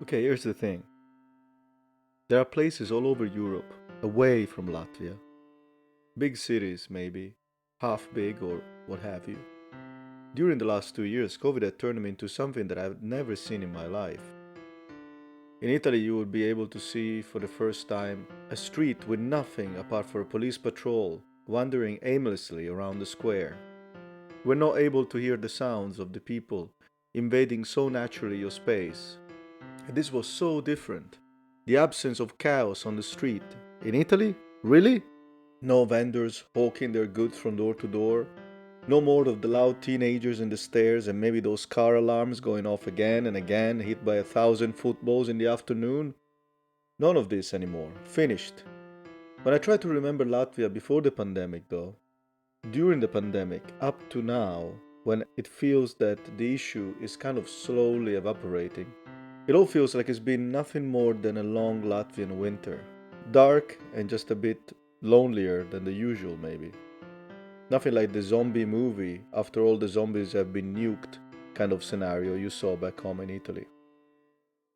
Okay, here's the thing. There are places all over Europe, away from Latvia. Big cities, maybe, half big or what have you. During the last 2 years, COVID had turned them into something that I've never seen in my life. In Italy, you would be able to see for the first time a street with nothing apart from a police patrol wandering aimlessly around the square. You were not able to hear the sounds of the people invading so naturally your space. And this was so different. The absence of chaos on the street. In Italy? Really? No vendors hawking their goods from door to door. No more of the loud teenagers in the stairs and maybe those car alarms going off again and again, hit by 1,000 footballs in the afternoon. None of this anymore. Finished. When I try to remember Latvia before the pandemic, though, during the pandemic, up to now, when it feels that the issue is kind of slowly evaporating, it all feels like it's been nothing more than a long Latvian winter. Dark and just a bit lonelier than the usual, maybe. Nothing like the zombie movie, after all the zombies have been nuked, kind of scenario you saw back home in Italy.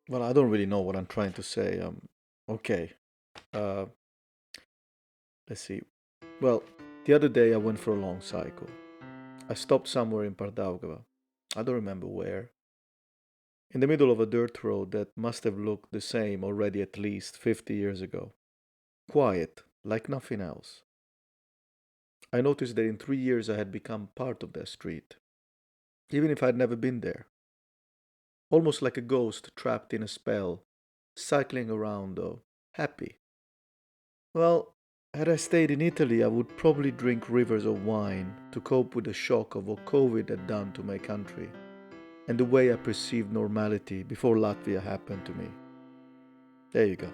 Well, I don't really know what I'm trying to say. Okay. Uh, let's see. Well, the other day I went for a long cycle. I stopped somewhere in Pardaugava. I don't remember where. In the middle of a dirt road that must have looked the same already at least 50 years ago. Quiet, like nothing else. I noticed that in 3 years I had become part of that street, even if I had never been there. Almost like a ghost trapped in a spell, cycling around though, happy. Well, had I stayed in Italy, I would probably drink rivers of wine to cope with the shock of what COVID had done to my country and the way I perceived normality before Latvia happened to me. There you go.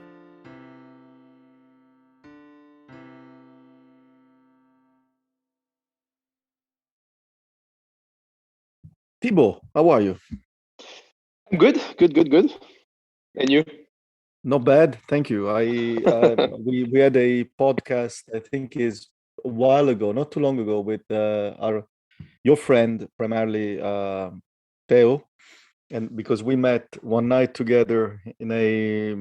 Thibault, how are you? Good, good, good, good. And you? Not bad, thank you. I we had a podcast. I think is a while ago, not too long ago, with our your friend primarily Theo, and because we met one night together in a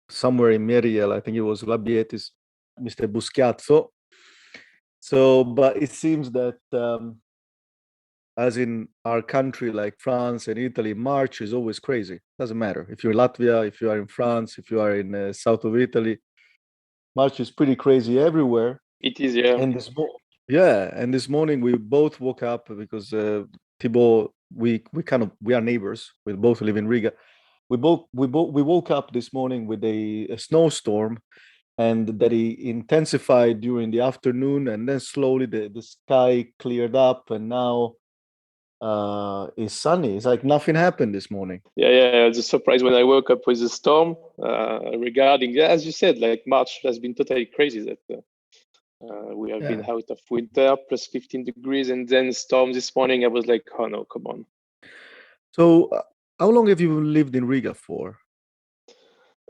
somewhere in Meriel, I think it was Labietis, Mr. Buschiazzo. So, but it seems that as in our country like France and Italy, March is always crazy. Doesn't matter if you're in Latvia, if you are in France, if you are in south of Italy. March is pretty crazy everywhere. It is, yeah. And yeah, and this morning we both woke up because Thibault, we kind of we are neighbors. We both live in Riga. We woke up this morning with a snowstorm, and that it intensified during the afternoon, and then slowly the sky cleared up, and now it's sunny. It's like nothing happened this morning. Yeah. I was surprised when I woke up with a storm. Regarding, yeah, as you said, like March has been totally crazy. That we have been Yeah. out of winter, plus 15 degrees, and then storm this morning. I was like, oh no, come on. So, how long have you lived in Riga for?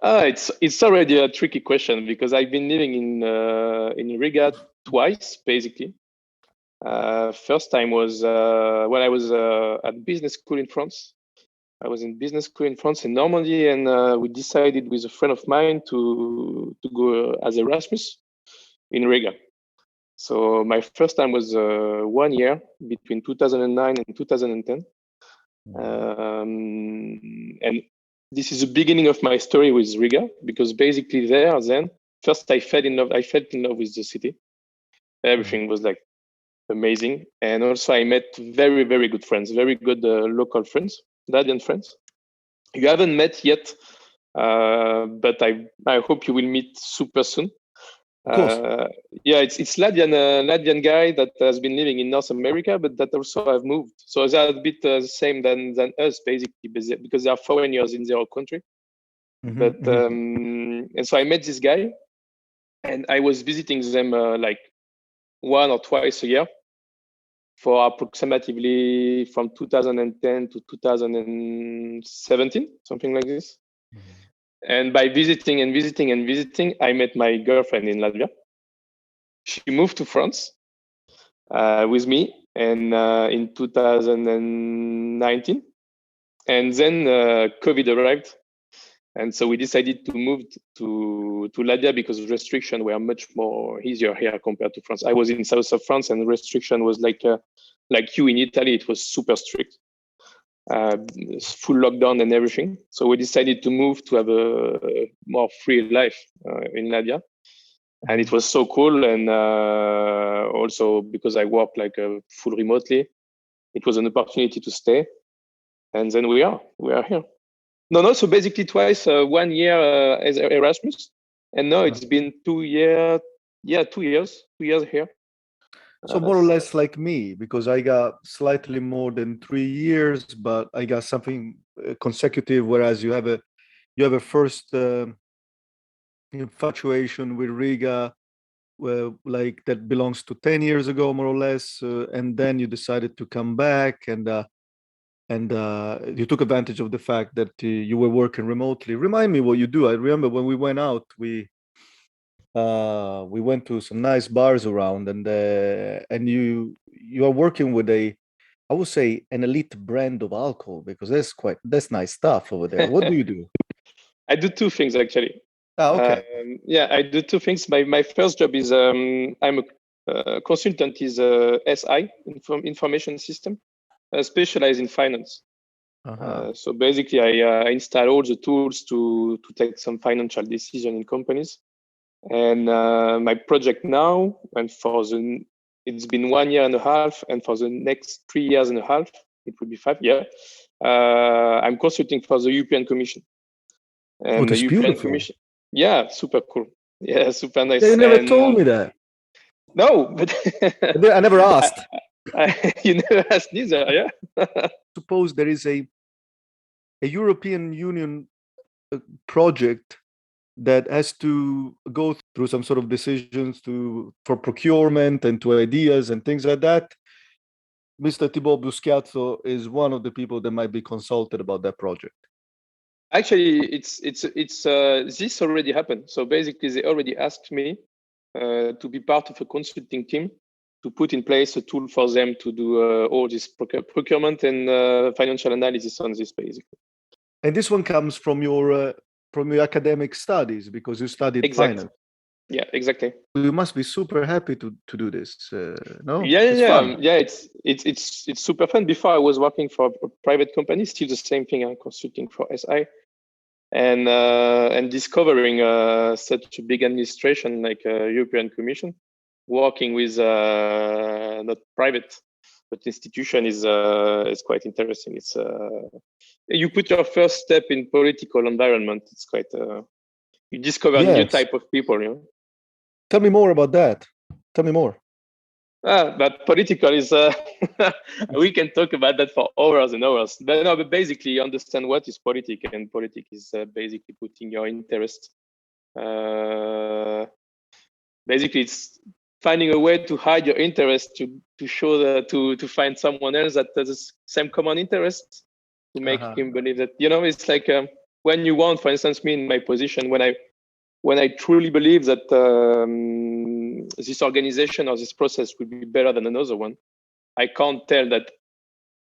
It's already a tricky question because I've been living in Riga twice, basically. First time was when I was at business school in France. I was in business school in France and Normandy, and we decided with a friend of mine to go as Erasmus in Riga. So my first time was 1 year between 2009 and 2010, and this is the beginning of my story with Riga because basically there then first I fell in love. I fell in love with the city. Everything was like amazing, and also I met very very good friends, very good local friends, Latvian friends. You haven't met yet, but I hope you will meet super soon. Of course. Yeah, it's Latvian guy that has been living in North America, but that also have moved. So they are a bit the same than us, basically, because they are foreigners in their own country. But and so I met this guy, and I was visiting them like one or twice a year for approximately from 2010 to 2017, something like this. And by visiting and visiting and visiting, I met my girlfriend in Latvia. She moved to France with me and in 2019. And then COVID arrived And so we decided to move to Latvia because restrictions were much more easier here compared to France. I was in south of France, and restriction was like you in Italy. It was super strict, full lockdown and everything. So we decided to move to have a more free life in Latvia, and it was so cool. And also because I work like full remotely, it was an opportunity to stay. And then we are here. No. So basically twice, 1 year as Erasmus, and now it's been 2 years. Yeah, 2 years. 2 years here. So more or less like me, because I got slightly more than 3 years, but I got something consecutive. Whereas you have a first infatuation with Riga, like that belongs to 10 years ago, more or less, and then you decided to come back, and you took advantage of the fact that you were working remotely. Remind me what you do. I remember when we went out, we went to some nice bars around, and you are working with I would say an elite brand of alcohol, because that's nice stuff over there. What do you do? I do two things actually. Okay. Yeah, I do two things. My first job is I'm a consultant, is SI, information system, specialized in finance. So basically, I install all the tools to take some financial decision in companies. And my project now, and it's been 1 year and a half, and for the next 3 years and a half, it will be 5 years. I'm consulting for the European Commission. And the European beautiful. Commission, yeah, super cool. Yeah, super nice. Yeah, you never told me that. No, but I never asked. You never asked neither, yeah. Suppose there is a European Union project that has to go through some sort of decisions for procurement and to ideas and things like that. Mr. Thibault Buschiazzo is one of the people that might be consulted about that project. Actually, it's this already happened. So basically, they already asked me to be part of a consulting team to put in place a tool for them to do all this procurement and financial analysis on this, basically. And this one comes from your academic studies, because you studied finance. Yeah, exactly. You must be super happy to do this. No? It's fun. Yeah, it's super fun. Before I was working for a private company, still the same thing. I'm consulting for SI, and discovering such a big administration like European Commission, working with not private but institution is quite interesting. It's you put your first step in political environment. It's quite you discover a new type of people. You know. Tell me more about that. Tell me more. But political is we can talk about that for hours and hours. But no, but basically you understand what is politics, and politics is basically putting your interest. Basically, it's finding a way to hide your interest to show that to find someone else that has the same common interest, to make him believe that, you know, it's like when you want, for instance, me in my position, when I truly believe that this organization or this process will be better than another one, I can't tell that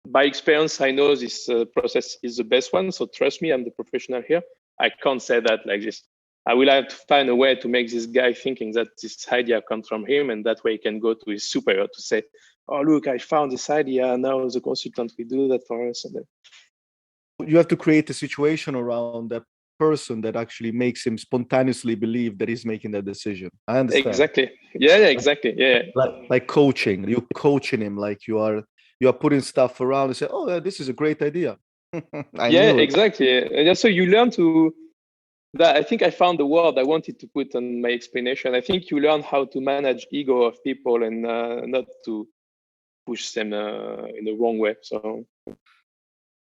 by experience. I know this process is the best one, so trust me, I'm the professional here. I can't say that like this. I will have to find a way to make this guy thinking that this idea comes from him, and that way he can go to his superior to say, "Oh, look, I found this idea. Now the consultant will do that for us." And then you have to create a situation around that person that actually makes him spontaneously believe that he's making that decision. I understand. Exactly. Yeah, exactly. Yeah. Like coaching. You're coaching him, like you are putting stuff around and say, "Oh, this is a great idea." Yeah, exactly. And so you learn to. That I think I found the word I wanted to put on my explanation. I think you learn how to manage ego of people and not to push them in the wrong way. So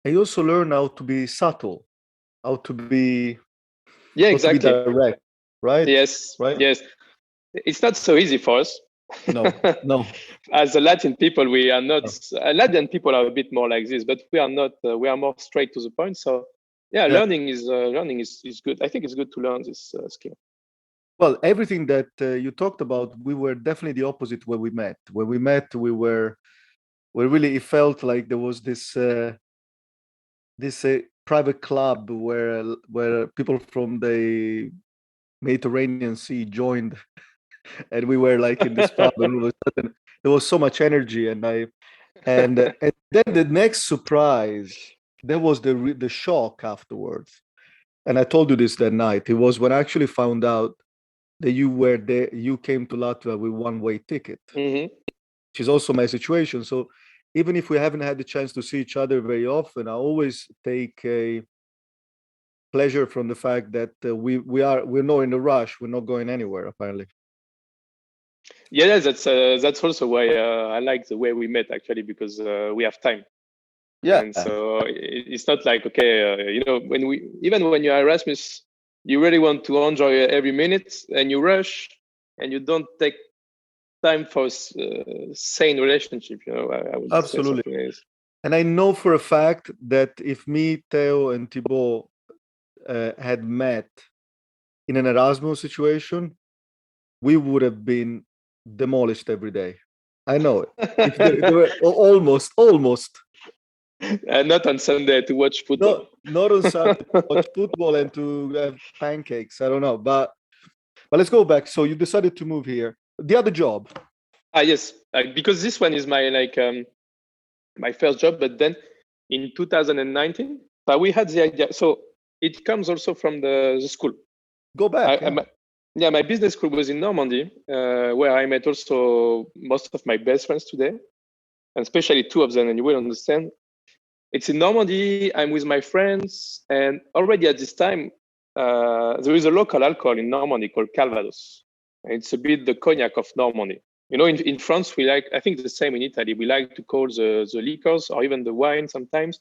I also learn how to be subtle, how to be exactly. To be direct, right? Yes, right. Yes. It's not so easy for us. No. As a Latin people, we are not. Latin people are a bit more like this, but we are not. We are more straight to the point. So yeah. Learning is good. I think it's good to learn this skill. Well, everything that you talked about, we were definitely the opposite when we met. When we met, we really, it felt like there was this private club where people from the Mediterranean Sea joined, and we were like in this pub, and all of a sudden there was so much energy, and then the next surprise, there was the shock afterwards. And I told you this that night. It was when I actually found out that you were there, you came to Latvia with one-way ticket, which is also my situation. So even if we haven't had the chance to see each other very often, I always take a pleasure from the fact that we're not in a rush. We're not going anywhere, apparently. Yeah, that's also why I like the way we met, actually, because we have time. Yeah. And so it's not like, okay, you know, even when you're Erasmus, you really want to enjoy every minute, and you rush, and you don't take time for sane relationship. You know, I would Absolutely. say something like this. And I know for a fact that if me, Theo, and Thibault had met in an Erasmus situation, we would have been demolished every day. I know it. If they were almost. Not on Sunday to watch football. Not on Sunday to watch football and to have pancakes. I don't know, but let's go back. So you decided to move here. The other job. Yes, because this one is my my first job. But then in 2019, we had the idea. So it comes also from the school. Go back. My business school was in Normandy, where I met also most of my best friends today, and especially two of them, and you will understand. It's in Normandy. I'm with my friends, and already at this time, there is a local alcohol in Normandy called Calvados. It's a bit the cognac of Normandy. You know, in France, we like, I think the same in Italy, we like to call the liquors or even the wine sometimes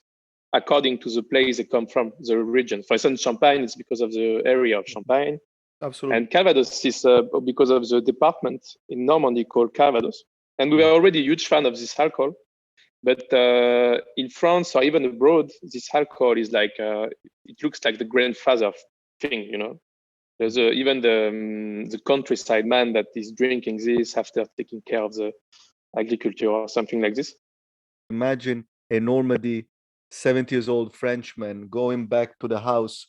according to the place they come from, the region. For instance, Champagne is because of the area of Champagne. Absolutely. And Calvados is because of the department in Normandy called Calvados. And we were already a huge fan of this alcohol. But in France or even abroad, this alcohol is like, it looks like the grandfather thing, you know. There's even the countryside man that is drinking this after taking care of the agriculture or something like this. Imagine a Normandy 70 years old Frenchman going back to the house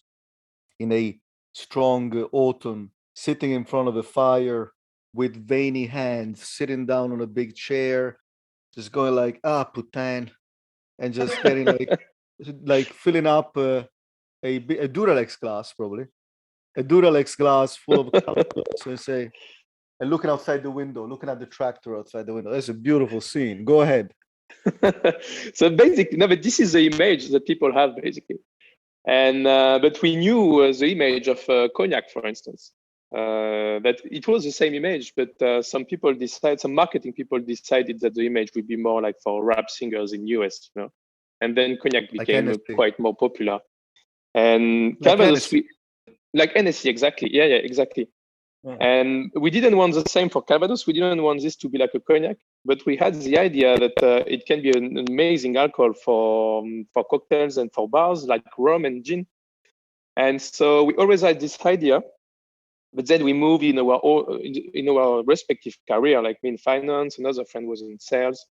in a strong autumn, sitting in front of a fire with veiny hands, sitting down on a big chair, just going like, putain, and just getting like filling up a Duralex glass, probably. A Duralex glass full of Calvados, and say, and looking outside the window, looking at the tractor outside the window. That's a beautiful scene. Go ahead. So basically, no, but this is the image that people have basically. And but we knew the image of cognac, for instance, that it was the same image, but some marketing people decided that the image would be more like for rap singers in US, you know, and then cognac became quite more popular. And like Calvados, like NSC, exactly. Yeah, exactly. Yeah. And we didn't want the same for Calvados. We didn't want this to be like a cognac, but we had the idea that it can be an amazing alcohol for cocktails and for bars like rum and gin. And so we always had this idea, but then we moved in our respective career. Like me in finance, another friend was in sales,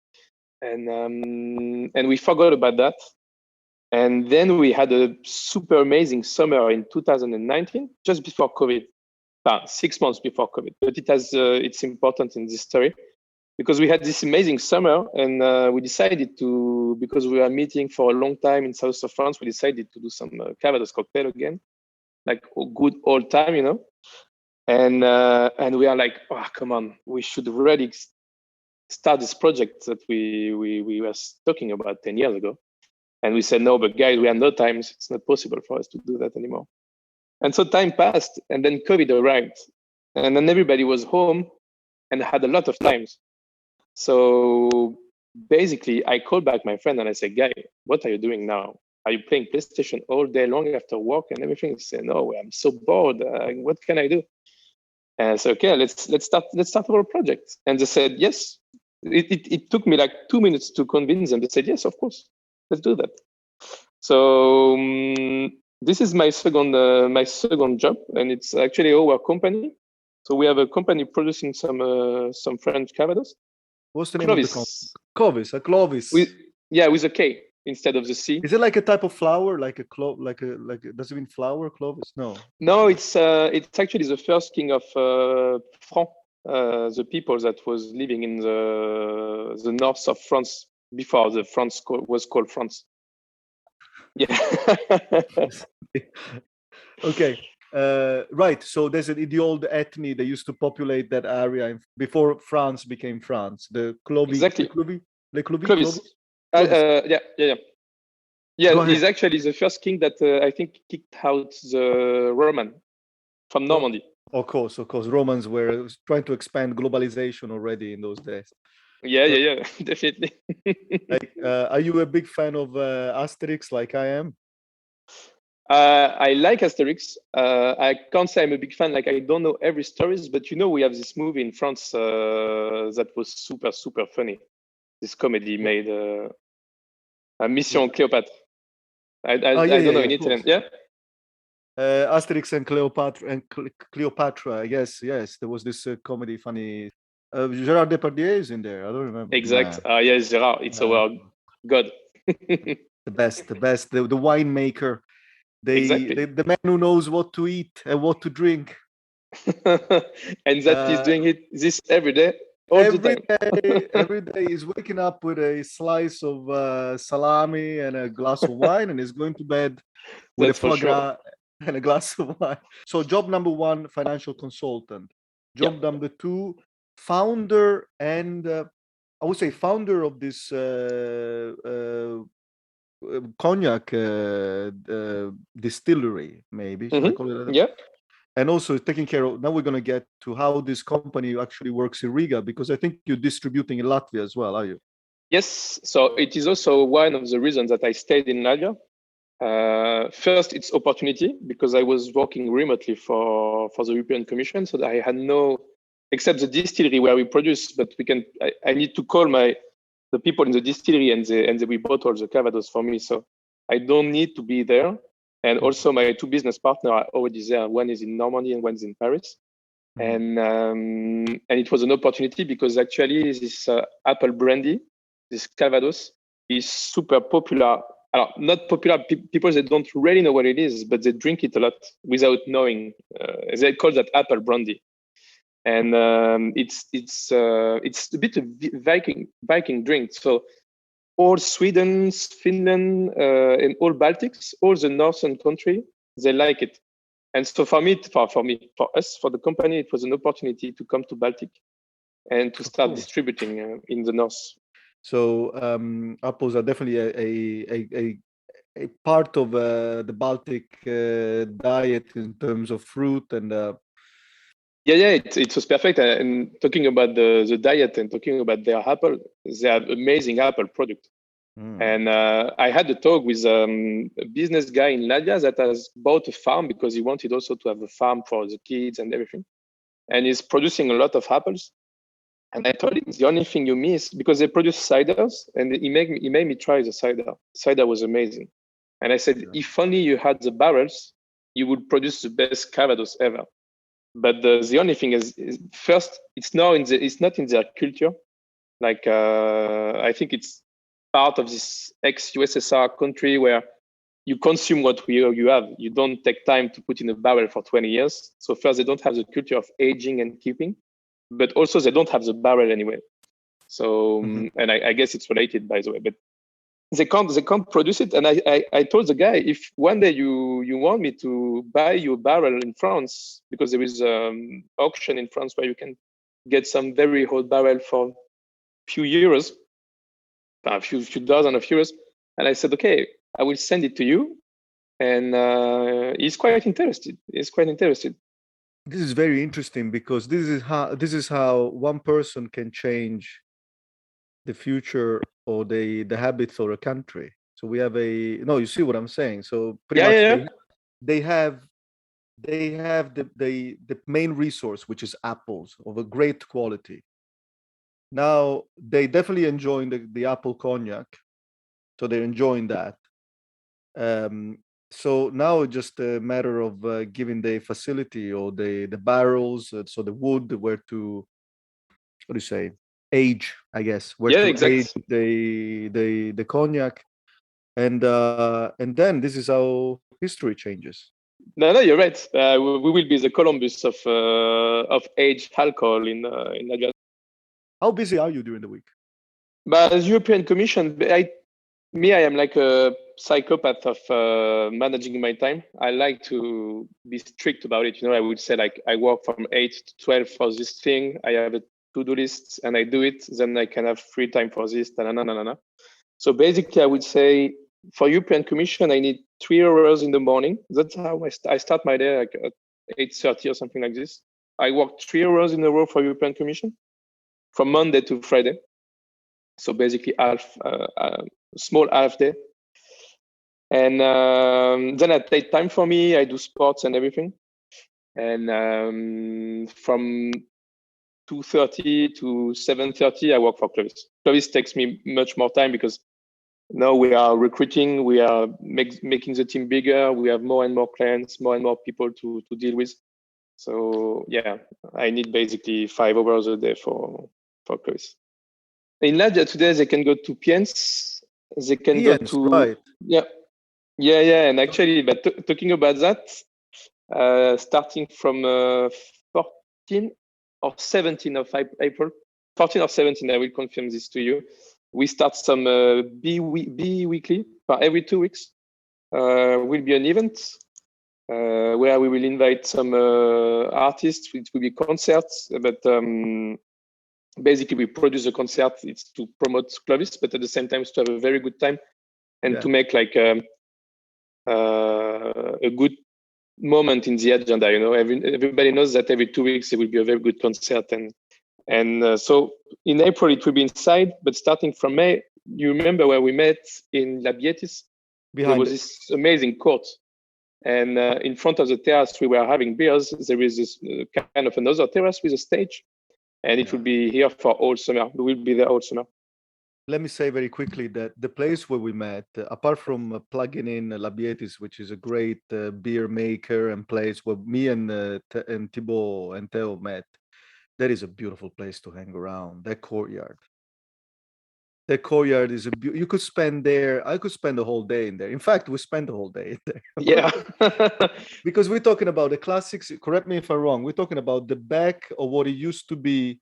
and we forgot about that. And then we had a super amazing summer in 2019, just before COVID. 6 months before COVID, but it's important in this story because we had this amazing summer, and we decided to, because we were meeting for a long time in south of France, we decided to do some Calvados cocktail again, like a good old time, you know. And we are like, come on, we should really start this project that we were talking about 10 years ago. And we said, no, but guys, we have no time. It's not possible for us to do that anymore. And so time passed, and then COVID arrived, and then everybody was home and had a lot of times. So basically, I called back my friend and I said, "Guy, what are you doing now? Are you playing PlayStation all day long after work and everything?" He said, "No, I'm so bored. What can I do?" And I said, "Okay, let's start our project." And they said, "Yes." It took me like 2 minutes to convince them. They said, "Yes, of course, let's do that." So. This is my second job, and it's actually our company. So we have a company producing some French Calvados. What's the name of the company? Clovis. With a K. instead of the C. Is it like a type of flower, like a clove, does it mean flower, clovis? No. No, it's actually the first king of Franc, the people that was living in the north of France before the France was called France. Yeah. Okay. Right. So there's the old ethnic that used to populate that area before France became France. The Clovis. Exactly. Le Clovis. Clovis. Yeah. He's actually the first king that I think kicked out the Roman from Normandy. Of course. Romans were trying to expand globalization already in those days. Yeah, definitely. Are you a big fan of Asterix like I am? I like Asterix. I can't say I'm a big fan. Like, I don't know every stories, but we have this movie in France that was super, super funny. This comedy made Mission Cléopâtre. I don't know in Italian. Yeah. Asterix and Cleopatra. Yes. There was this comedy, funny. Gerard Depardieu is in there. I don't remember. Exact. Yes, Gerard. It's our god. The best. The winemaker. Exactly. The man who knows what to eat and what to drink. And that he's doing this every day. Every day he's waking up with a slice of salami and a glass of wine, and he's going to bed with a foie gras and a glass of wine. So job number 1, financial consultant. Job number 2, founder and I would say founder of this cognac distillery, maybe. Should I call it that? Yeah. And also taking care of, now we're going to get to how this company actually works in Riga, because I think you're distributing in Latvia as well, are you? Yes. So it is also one of the reasons that I stayed in Latvia. First, it's opportunity, because I was working remotely for the European Commission, so that I had no, except the distillery where we produce, but I need to call the people in the distillery, and we bought all the Calvados for me, so I don't need to be there. And also my 2 business partners are already there. One is in Normandy and one is in Paris. And it was an opportunity, because actually this apple brandy, this Calvados, is super popular. Not popular, people that don't really know what it is, but they drink it a lot without knowing. They call that apple brandy. And it's a bit of Viking drink. So all Sweden, Finland, and all Baltics, all the northern country, they like it. And so for us, for the company, it was an opportunity to come to Baltic and to start distributing in the north. So apples are definitely a part of the Baltic diet in terms of fruit and. It was perfect. And talking about the diet and talking about their apple, they have amazing apple product. And I had a talk with a business guy in Latvia that has bought a farm, because he wanted also to have a farm for the kids and everything. And he's producing a lot of apples. And I told him, the only thing you miss, because they produce ciders, and he made me try the cider. Cider was amazing. And I said, if only you had the barrels, you would produce the best Calvados ever. But the only thing is first, it's not in their culture. Like I think it's part of this ex-USSR country where you consume what you have. You don't take time to put in a barrel for 20 years. So first, they don't have the culture of aging and keeping, but also they don't have the barrel anyway. So and I guess it's related, by the way, but they can't produce it. And I told the guy, if one day you want me to buy you a barrel in France, because there is auction in France where you can get some very old barrel for few euros, a few dozen of euros. And I said, okay, I will send it to you. And he's quite interested. This is very interesting, because this is how one person can change the future or the habits of a country. So we have you see what I'm saying? So pretty much they have the main resource, which is apples of a great quality. Now they definitely enjoying the apple cognac, so they're enjoying that. So now it's just a matter of giving the facility or the barrels, so the wood, where to, what do you say, age, I guess, where to age the cognac. and then this is how history changes. No, you're right. We will be the Columbus of aged alcohol in Latvia. How busy are you during the week? But as European Commission, I am like a psychopath of managing my time. I like to be strict about it. I would say like I work from 8 to 12 for this thing. I have a to-do list and I do it. Then I can have free time for this. So basically, I would say for European Commission, I need 3 hours in the morning. That's how I start my day, like at 8:30 or something like this. I work 3 hours in a row for European Commission from Monday to Friday. So basically, small half day. And then I take time for me. I do sports and everything. And from 2:30 to 7:30, I work for Clovis. Clovis takes me much more time because now we are recruiting, we are making the team bigger, we have more and more clients, more and more people to deal with. So yeah, I need basically 5 hours a day for Clovis. In Latvia today, they can go to PNs, they can go Yes, to right. yeah. And actually, but talking about that, starting from 14 or 17 of April, 14 or 17, I will confirm this to you. We start some bi-weekly, every 2 weeks, will be an event where we will invite some artists. It will be concerts, but basically we produce a concert. It's to promote Clovis, but at the same time to have a very good time and to make like a good moment in the agenda. Everybody knows that every 2 weeks there will be a very good concert, and so in April it will be inside, but starting from May, you remember where we met in Labietis? There was this amazing court, and in front of the terrace we were having beers. There is this kind of another terrace with a stage, and it will be here for all summer. We will be there all summer. Let me say very quickly that the place where we met, apart from plugging in Labietis, which is a great beer maker and place where me and Thibault and Theo met, that is a beautiful place to hang around. That courtyard. That courtyard is you could spend there. I could spend the whole day in there. In fact, we spent the whole day there. Yeah. Because we're talking about the classics. Correct me if I'm wrong. We're talking about the back of what it used to be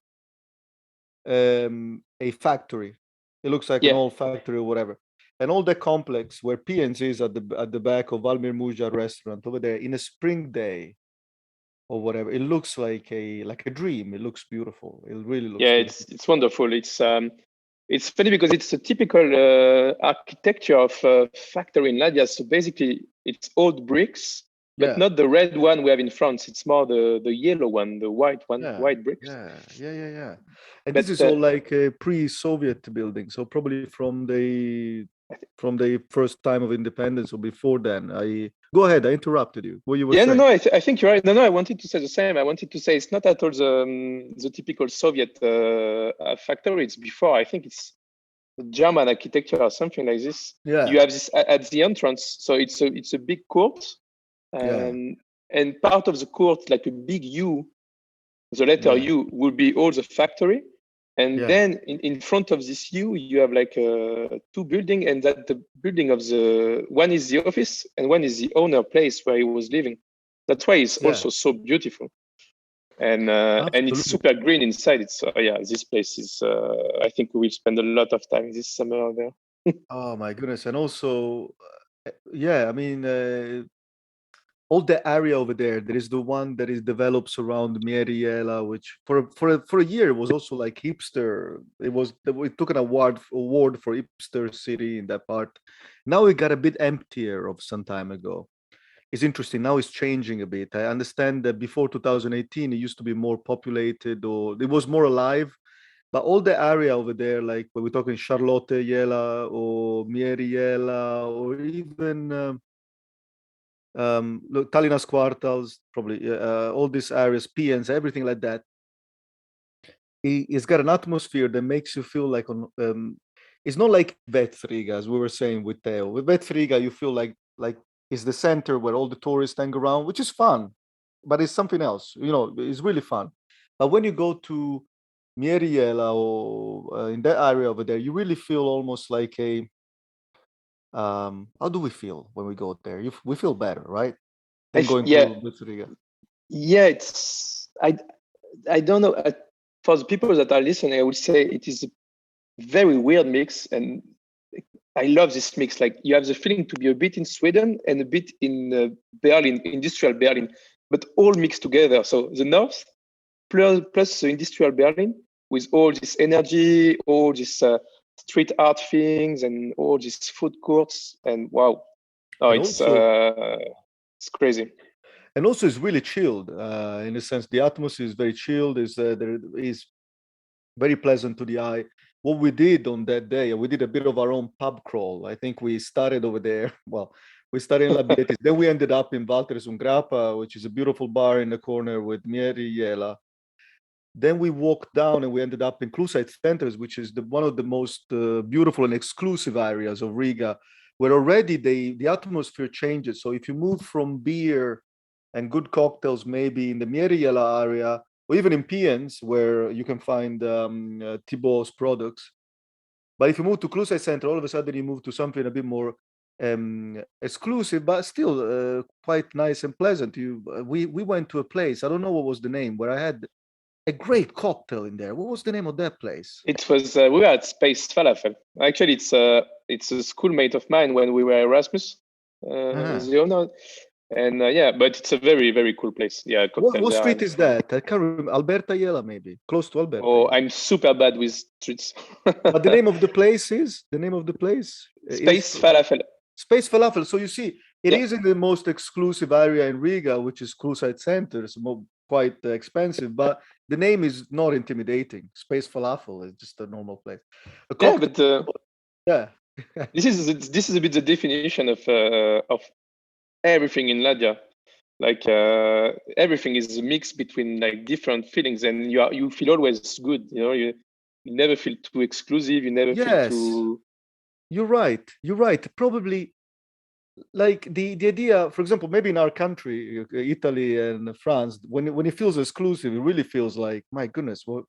a factory. It looks like an old factory or whatever. And all the complex where PNC is at the back of Valmir Muja restaurant over there in a spring day or whatever. It looks like a dream. It looks beautiful. It really looks beautiful. It's wonderful. It's funny because it's a typical architecture of a factory in Latvia. So basically it's old bricks, but not the red one we have in France. It's more the yellow one, the white one, white bricks. Yeah. And this is all like a pre-Soviet building. So probably from the first time of independence or before then. Go ahead. I interrupted you. What you were saying? No. I think you're right. No. I wanted to say the same. I wanted to say it's not at all the typical Soviet factory. It's before. I think it's German architecture or something like this. Yeah. You have this at the entrance, so it's a big court, and part of the court, like a big U, the letter U, will be all the factory. And then in front of this U, you have like two buildings, and that the building of one is the office and one is the owner place where he was living. That's why it's also so beautiful. And it's super green inside. It's this place is. I think we will spend a lot of time this summer there. Oh my goodness! And also, I mean, all the area over there. There is the one that is develops around Mieriela, which for a year was also like hipster. It took an award for hipster city in that part. Now it got a bit emptier of some time ago. It's interesting. Now it's changing a bit. I understand that before 2018, it used to be more populated or it was more alive. But all the area over there, like when we're talking Charlotte Yela or Mieriela or even look, Tallinnas Quartals, probably all these areas, PNs, everything like that. It's got an atmosphere that makes you feel like it's not like Riga, as we were saying with Theo. With Riga, you feel like it's the center where all the tourists hang around, which is fun, but it's something else. It's really fun. But when you go to Mieriela or in that area over there, you really feel almost like How do we feel when we go there? We feel better, right? Than going Yeah, to Riga. yeah. I don't know. For the people that are listening, I would say it is a very weird mix, and I love this mix. Like you have the feeling to be a bit in Sweden and a bit in Berlin, industrial Berlin, but all mixed together. So the north plus the industrial Berlin with all this energy, all this street art things, and all these food courts, and wow, oh, And it's crazy. and also it's really chilled in a sense. The atmosphere is very chilled. There is very pleasant to the eye. What we did on that day, we did a bit of our own pub crawl. I think we started over there. Well, we started in Labietis. Then we ended up in Valtres Grappa, which is a beautiful bar in the corner with Mieri Jela. Then we walked down and we ended up in Kūla centers, which is one of the most beautiful and exclusive areas of Riga, where already the atmosphere changes. So if you move from beer and good cocktails, maybe in the Mieri Jela area, or even in Piens, where you can find Thibault's products. But if you move to Kūla Center, all of a sudden you move to something a bit more exclusive, but still quite nice and pleasant. We went to a place, I don't know what was the name, where I had a great cocktail in there. What was the name of that place? It was we were at Space Falafel. Actually, it's a schoolmate of mine when we were Erasmus. Is the owner, and yeah, but it's a very very cool place. Yeah, What cocktails street are. is that? I can't remember. Alberta Jela, maybe close to Alberta. Oh, Jela. I'm super bad with streets. But the name of the place is the name of the place Space is Falafel. Space Falafel. So you see, it Yeah. is in the most exclusive area in Riga, which is Kūla Center. It's quite expensive, but the name is not intimidating. Space Falafel is just a normal place. A Yeah, cocktail, but yeah. this is a bit the definition of everything in Latvia. Like everything is a mix between like different feelings, and you feel always good. You know, you never feel too exclusive. You never feel Yes, too. you're right. You're right. Probably like the idea, for example, maybe in our country, Italy and France, when it feels exclusive, it really feels like, my goodness, what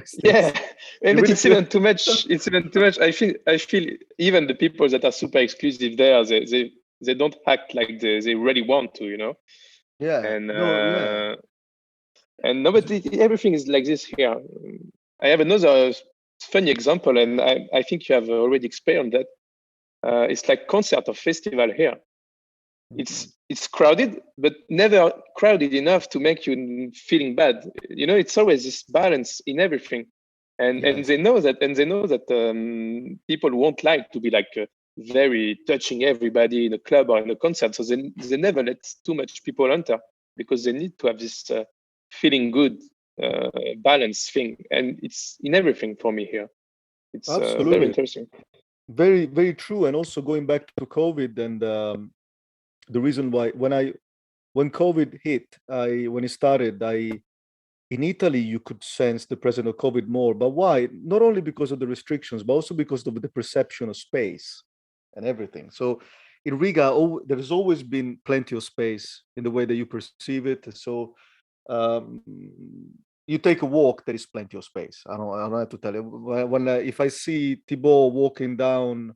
is Yeah, this? It but really it's feels. even too much. It's even too much. I feel even the people that are super exclusive there, they don't act like they really want to. You know, Yeah. and No. Yeah. and no, but everything is like this here. I have another funny example, and I think you have already experienced that. It's like concert or festival here. It's crowded, but never crowded enough to make you feeling bad. You know, it's always this balance in everything, and Yes. they know that, people won't like to be like very touching everybody in a club or in a concert, so they never let too much people enter because they need to have this feeling good balance thing, and it's in everything for me here. It's very Absolutely. interesting. Very, very true. And also going back to COVID and the reason why when COVID hit, when it started, in Italy, you could sense the presence of COVID more. But why? Not only because of the restrictions, but also because of the perception of space and everything. So in Riga, there has always been plenty of space in the way that you perceive it. So um, you take a walk, there is plenty of space. I don't have to tell you. If I see Thibault walking down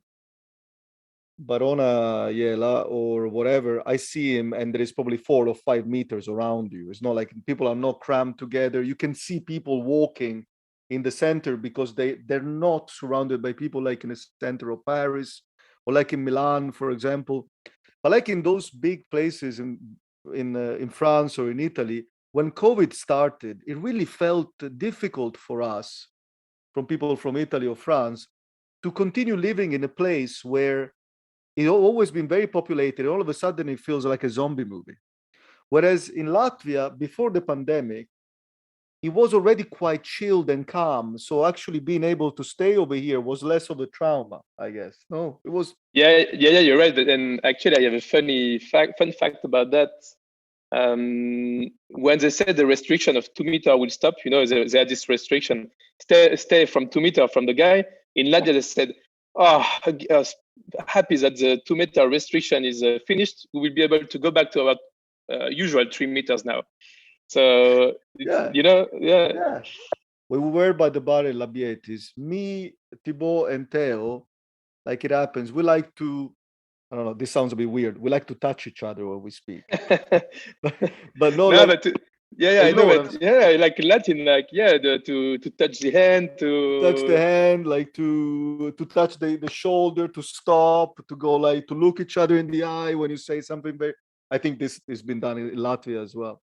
Barona Yela or whatever, I see him and there is probably 4 or 5 meters around you. It's not like people are not crammed together. You can see people walking in the center because they're not surrounded by people like in the center of Paris or like in Milan, for example. But like in those big places in France or in Italy, when COVID started, it really felt difficult for us, from people from Italy or France, to continue living in a place where it's always been very populated. And all of a sudden, it feels like a zombie movie. Whereas in Latvia, before the pandemic, it was already quite chilled and calm. So actually being able to stay over here was less of a trauma, I guess. No, it was. Yeah, you're right. And actually, I have a fun fact about that. When they said the restriction of 2 meters will stop, you know, they had this restriction, stay from 2 meters from the guy. In Latvia, they said, oh, happy that the 2 meter restriction is finished. We will be able to go back to our usual 3 meters now. So, Yeah. you know, yeah. Yeah. We were by the bar in Labietis, me, Thibault, and Theo. Like it happens. We like to, I don't know, this sounds a bit weird. We like to touch each other when we speak. But, but no, No, like, but yeah, you I know know what it. I'm Yeah, like Latin, like yeah, to touch the hand, to touch the to hand, like to touch the shoulder, to stop, to go like to look each other in the eye when you say something very. I think this has been done in Latvia as well.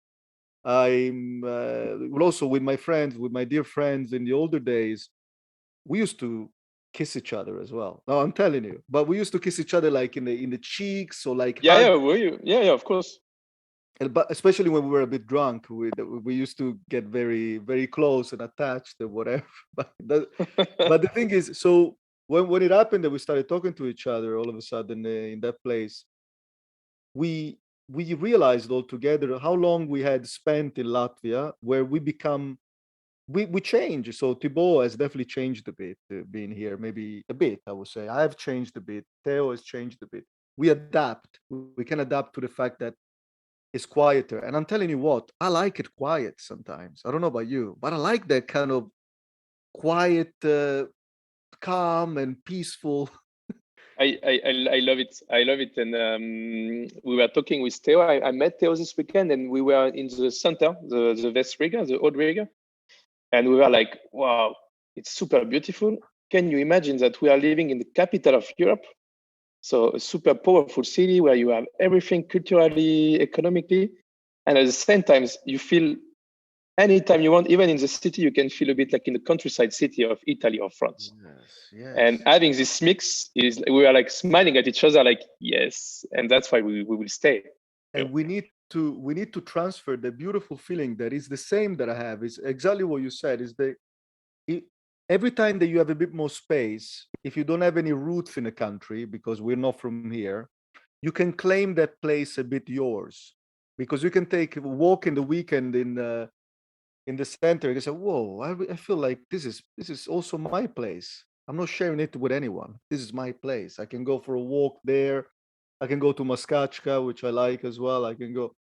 I'm also with my friends, with my dear friends in the older days. We used to kiss each other as well. No, I'm telling you. But we used to kiss each other like in the cheeks or like yeah, hug. yeah, were you? Yeah, yeah, of course. But especially when we were a bit drunk, we used to get very very close and attached or whatever. But the thing is, so when it happened that we started talking to each other all of a sudden in that place, we we realized all together how long we had spent in Latvia, where we become we change. So Thibault has definitely changed a bit being here, maybe a bit, I would say. I have changed a bit. Theo has changed a bit. We adapt. We can adapt to the fact that it's quieter. And I'm telling you what, I like it quiet sometimes. I don't know about you, but I like that kind of quiet, calm and peaceful. I love it. I love it. And we were talking with Theo. I met Theo this weekend, and we were in the center, the West Riga, the old Riga, and we were like, wow, it's super beautiful. Can you imagine that we are living in the capital of Europe? So a super powerful city where you have everything culturally, economically, and at the same time you feel anytime you want, even in the city, you can feel a bit like in the countryside city of Italy or France. Yes, And yes. having this mix is we are like smiling at each other, like yes, and that's why we will stay. And we need to transfer the beautiful feeling that is the same that I have. Is exactly what you said. Is the it, every time that you have a bit more space, if you don't have any roots in a country, because we're not from here, you can claim that place a bit yours, because you can take a walk in the weekend in the center. You say, "Whoa, I feel like this is also my place. I'm not sharing it with anyone. This is my place. I can go for a walk there. I can go to Maskachka, which I like as well. I can go."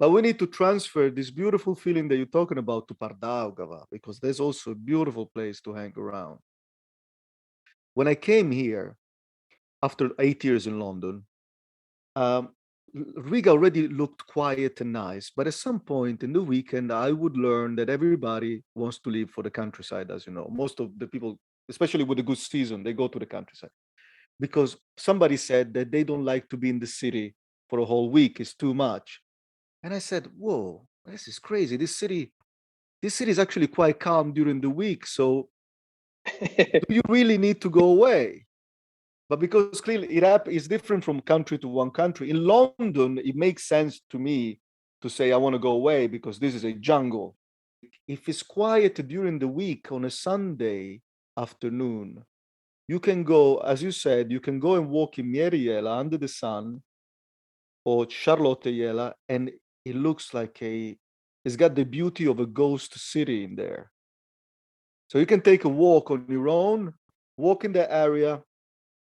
But we need to transfer this beautiful feeling that you're talking about to Pardaugava, because there's also a beautiful place to hang around. When I came here after 8 years in London, um, Riga already looked quiet and nice, but at some point in the weekend, I would learn that everybody wants to live for the countryside, as you know. Most of the people, especially with a good season, they go to the countryside because somebody said that they don't like to be in the city for a whole week. It's too much. And I said, whoa, this is crazy. This city is actually quite calm during the week. So do you really need to go away? But because clearly it's different from country to one country. In London, it makes sense to me to say I want to go away because this is a jungle. If it's quiet during the week on a Sunday afternoon, you can go, as you said, you can go and walk in Mieriela under the sun or Charlotteyela, and it looks like it's got the beauty of a ghost city in there. So you can take a walk on your own, walk in the area,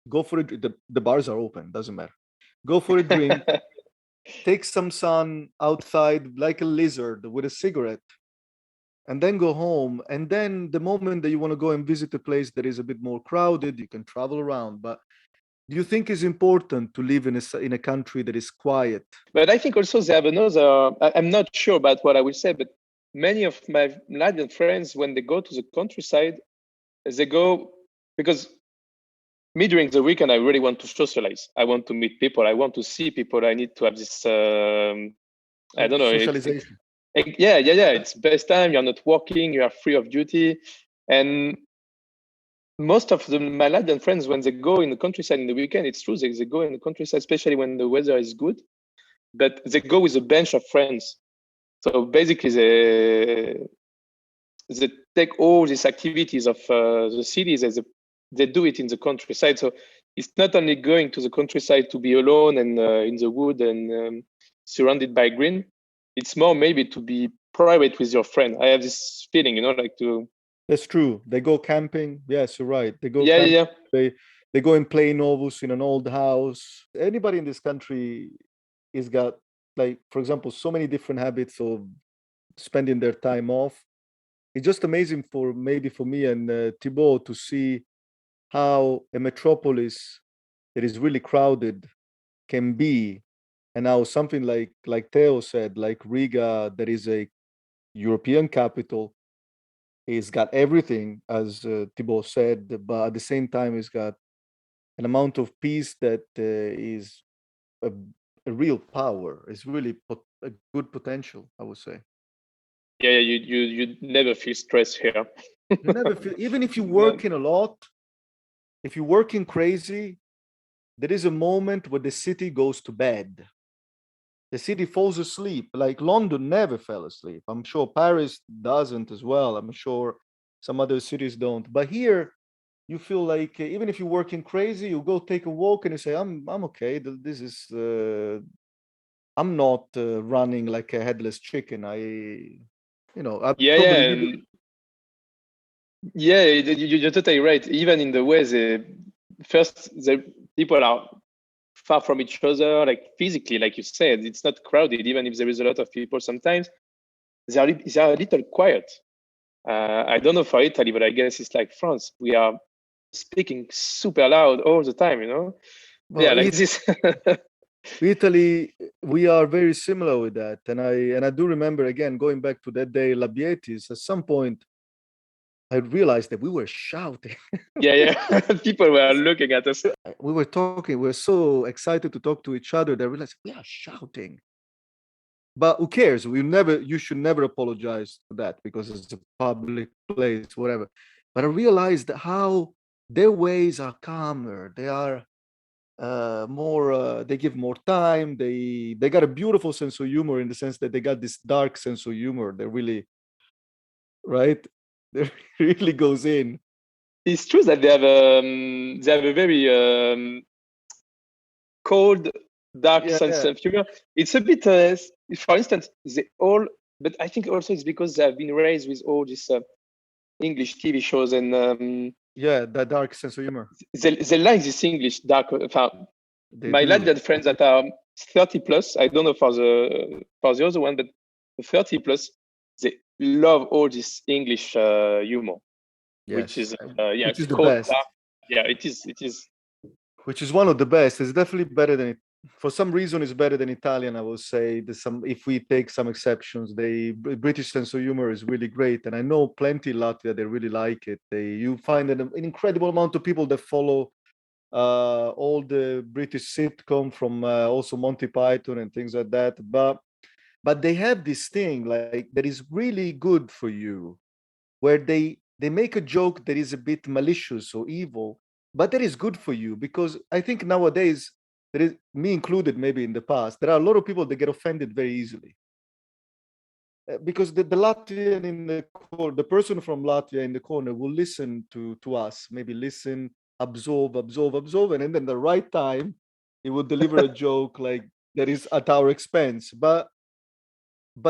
go for the bars are open, doesn't matter. Go for a drink, take some sun outside like a lizard with a cigarette, and then go home. And then the moment that you want to go and visit a place that is a bit more crowded, you can travel around. But do you think it's important to live in a country that is quiet? But I think also they have another. I'm not sure about what I will say, but many of my Latvian friends, when they go to the countryside, they go because me during the weekend, I really want to socialize. I want to meet people. I want to see people. I need to have this. I don't know. Socialization. Yeah, yeah, yeah. It's best time. You're not working. You are free of duty, and most of my Latvian friends, when they go in the countryside in the weekend, it's true. They go in the countryside, especially when the weather is good. But they go with a bunch of friends. So basically, they take all these activities of the cities as they do it in the countryside. So it's not only going to the countryside to be alone and in the wood and surrounded by green. It's more maybe to be private with your friend. I have this feeling, like to. That's true. They go camping. Yes, you're right. They go Yeah, camping. yeah, They go and play novus in an old house. Anybody in this country is got, like, for example, so many different habits of spending their time off. It's just amazing for maybe for me and Thibault to see how a metropolis that is really crowded can be, and now something like Theo said, like Riga, that is a European capital, it's got everything, as Thibault said, but at the same time, it's got an amount of peace that is a, a real power. It's really a good potential, I would say. Yeah, you never feel stress here. You never feel, even if you're No. working a lot, if you're working crazy, there is a moment where the city goes to bed. The city falls asleep. Like London never fell asleep. I'm sure Paris doesn't as well. I'm sure some other cities don't. But here, you feel like even if you're working crazy, you go take a walk and you say, I'm okay. This is I'm not running like a headless chicken. I Yeah, probably yeah, and yeah, you're totally right. Even in the way the people are far from each other, like physically, like you said, it's not crowded. Even if there is a lot of people, sometimes they are a little quiet. I don't know for Italy, but I guess it's like France. We are speaking super loud all the time, you know? Yeah, well, like this. Italy, we are very similar with that. And I do remember again going back to that day, Labietis, at some point I realized that we were shouting. Yeah, yeah. People were looking at us. We were talking, we were so excited to talk to each other that I realized we are shouting. But who cares? You should never apologize for that because it's a public place, whatever. But I realized how their ways are calmer. They are more. They give more time. They got a beautiful sense of humor in the sense that they got this dark sense of humor. They really right. They really goes in. It's true that they have a very cold, dark Yeah, sense yeah, of humor. It's a bit, for instance, they all, but I think also it's because they have been raised with all these English TV shows, and yeah. That dark sense of humor. they like this English dark. They My do. Latvian friends that are 30 plus, I don't know for the other one, but 30 plus, they love all this English humor, which Yes, is yeah, which is the cold, best. dark. Yeah, it is. It is. Which is one of the best. It's definitely better than it. For some reason, it's better than Italian. I will say. There's some, if we take some exceptions, the British sense of humor is really great, and I know plenty in Latvia they really like it. You find an incredible amount of people that follow all the British sitcom from also Monty Python and things like that. But they have this thing like that is really good for you, where they make a joke that is a bit malicious or evil, but that is good for you because I think nowadays there is, me included, maybe in the past, there are a lot of people that get offended very easily. Because the Latvian in the corner, the person from Latvia in the corner will listen to us, maybe listen, absorb, and then the right time, he would deliver a joke like that is at our expense. But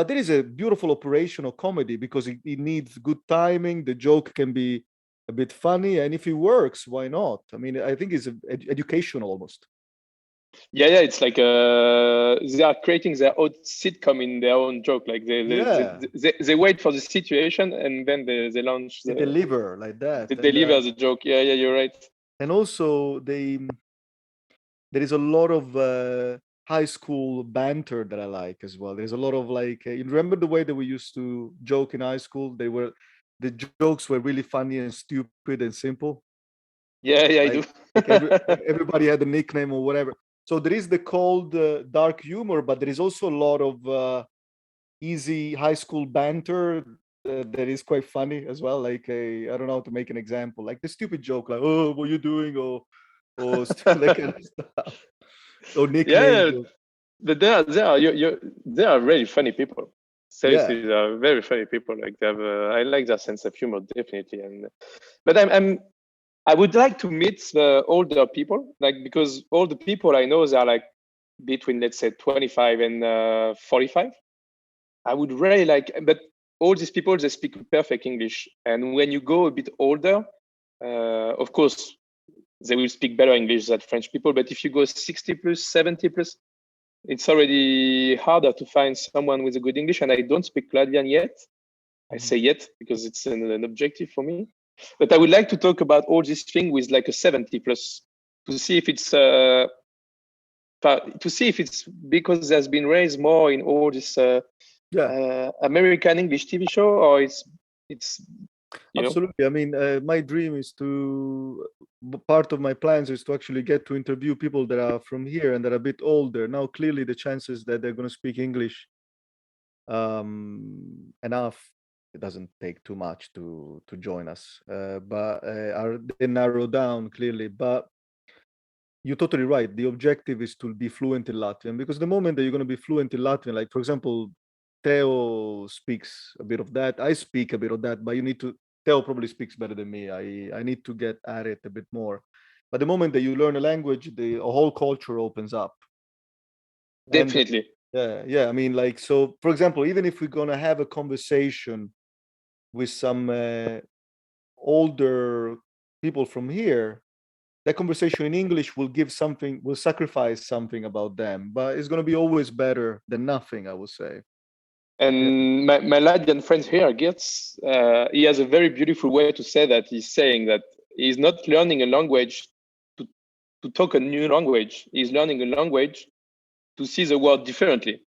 there is a beautiful operational comedy because it needs good timing. The joke can be a bit funny, and if it works, why not? I mean, I think it's educational almost. Yeah, yeah. It's like they are creating their own sitcom in their own joke. Like Yeah, they wait for the situation and then they launch they deliver like they that, deliver the joke. Yeah, yeah. You're right. and also there is a lot of high school banter that I like as well. There's a lot of like you remember the way that we used to joke in high school? The jokes were really funny and stupid and simple. Yeah, yeah. I do. Like everybody had a nickname or whatever. So there is the cold dark humor, but there is also a lot of easy high school banter that is quite funny as well. Like I don't know how to make an example, like the stupid joke, like "Oh, what are you doing?" or that kind of stuff, or nicknames. Yeah, but they are really funny people. Yeah. Seriously, they are very funny people. Like they have, I like their sense of humor definitely. And but I would like to meet the older people, like because all the people I know they are like between let's say 25 and 45. I would really like, but all these people they speak perfect English, and when you go a bit older, of course they will speak better English than French people. But if you go 60 plus, 70 plus, it's already harder to find someone with a good English. And I don't speak Latvian yet. I Mhm. say yet because it's an objective for me. But I would like to talk about all this thing with like a 70 plus to see if it's because there's been raised more in all this American English TV show, or it's absolutely. I mean, my dream is part of my plans is to actually get to interview people that are from here and that are a bit older. Now, clearly, the chances that they're going to speak English enough, it doesn't take too much to join us, but they narrow down clearly. But you're totally right. The objective is to be fluent in Latvian, because the moment that you're going to be fluent in Latvian, like for example, Theo speaks a bit of that. I speak a bit of that, but Theo probably speaks better than me. I need to get at it a bit more. But the moment that you learn a language, a whole culture opens up. Definitely. Yeah. I mean, like, so for example, even if we're going to have a conversation with some older people from here, that conversation in English will sacrifice something about them, but it's going to be always better than nothing, I would say. And my Latvian friend here gets, he has a very beautiful way to say that. He's saying that he's not learning a language to talk a new language. He's learning a language to see the world differently.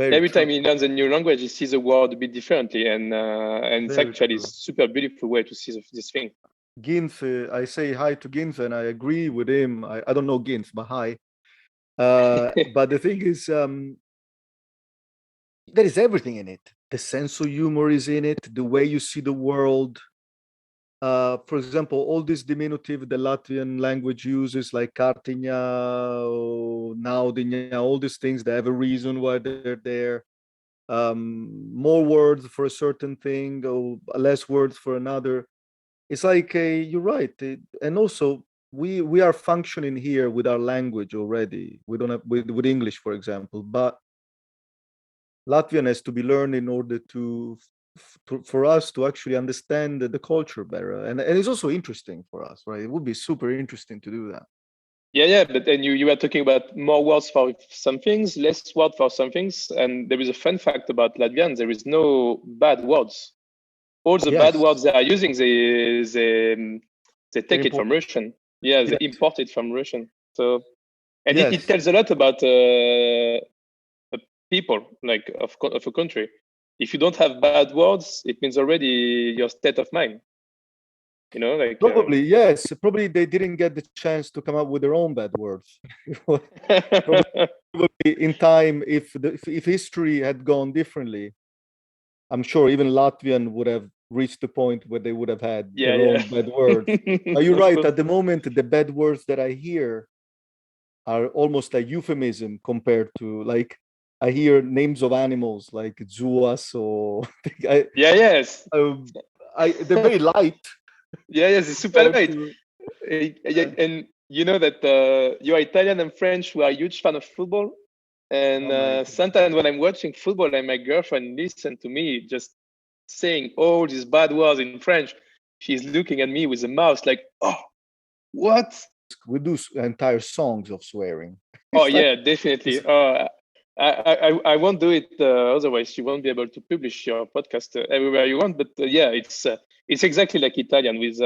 Every time he learns a new language, he sees the world a bit differently, and it's actually a super beautiful way to see this thing. Ginth, I say hi to Ginth, and I agree with him. I don't know Ginth, but hi. But the thing is, there is everything in it. The sense of humor is in it, the way you see the world. For example, all this diminutive the Latvian language uses, like kartiņa, naudiņa, all these things, they have a reason why they're there. More words for a certain thing, or less words for another. It's like you're right, and also we are functioning here with our language already. We don't have with English, for example, but Latvian has to be learned in order for us to actually understand the culture better, and it's also interesting for us, right? It would be super interesting to do that. Yeah, but then you were talking about more words for some things, less words for some things, and there is a fun fact about Latvian: there is no bad words. All the bad words they are using, they take it from Russian. Yeah, they import it from Russian. So, and it tells a lot about people, like of a country. If you don't have bad words, it means already your state of mind. You know, like probably yes. Probably they didn't get the chance to come up with their own bad words. Probably in time, if history had gone differently, I'm sure even Latvian would have reached the point where they would have had their own bad words. But you're right. At the moment, the bad words that I hear are almost a euphemism compared to, like, I hear names of animals like Zuas or they're very light. Yes, it's super light. And you know that you're Italian and French who are huge fan of football. And sometimes when I'm watching football and my girlfriend listens to me just saying all these bad words in French, she's looking at me with a mouth like, oh, what? We do entire songs of swearing. Oh, yeah, definitely. I won't do it otherwise. You won't be able to publish your podcast everywhere you want. But yeah, it's exactly like Italian with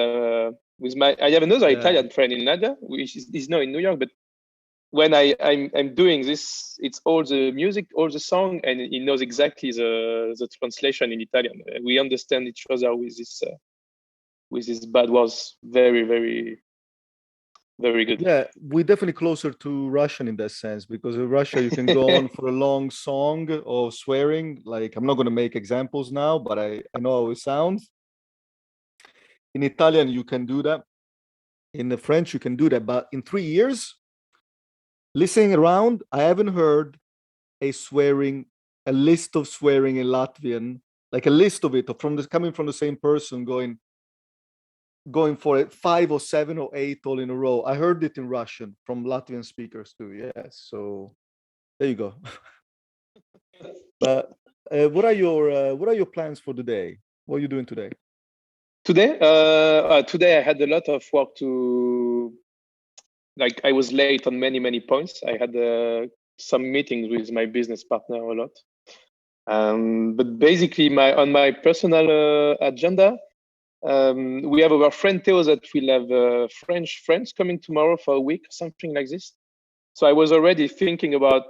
my. I have another Italian friend in Latvia, which is now in New York. But when I'm doing this, it's all the music, all the song, and he knows exactly the translation in Italian. We understand each other with this bad words very, very, very good. Yeah, we're definitely closer to Russian in that sense, because in Russia you can go on for a long song of swearing. Like, I'm not going to make examples now, but I know how it sounds. In Italian, you can do that. In the French, you can do that. But in 3 years, listening around, I haven't heard a list of swearing in Latvian, like a list of it coming from the same person, going for it 5 or 7 or 8 all in a row. I heard it in Russian from Latvian speakers too. Yes, so there you go. But what are your plans for the day? What are you doing today? Today I had a lot of work to. Like, I was late on many points. I had some meetings with my business partner a lot. But basically, on my personal agenda, We have our friend Theo that will have French friends coming tomorrow for a week, something like this. So I was already thinking about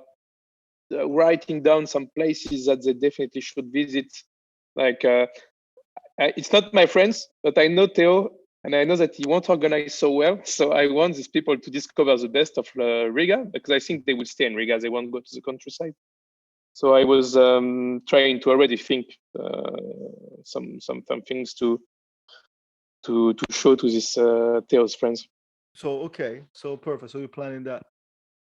writing down some places that they definitely should visit. Like, it's not my friends, but I know Theo, and I know that he won't organize so well. So I want these people to discover the best of Riga, because I think they will stay in Riga. They won't go to the countryside. So I was trying to already think some things to show to this Theo's friends. So okay, so perfect. So you're planning that.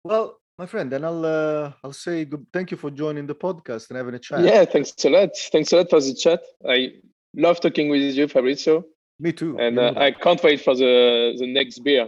Well, my friend, then I'll say good. Thank you for joining the podcast and having a chat. Yeah, thanks a lot. Thanks a lot for the chat. I love talking with you, Fabrizio. Me too. And you know that. I can't wait for the next beer.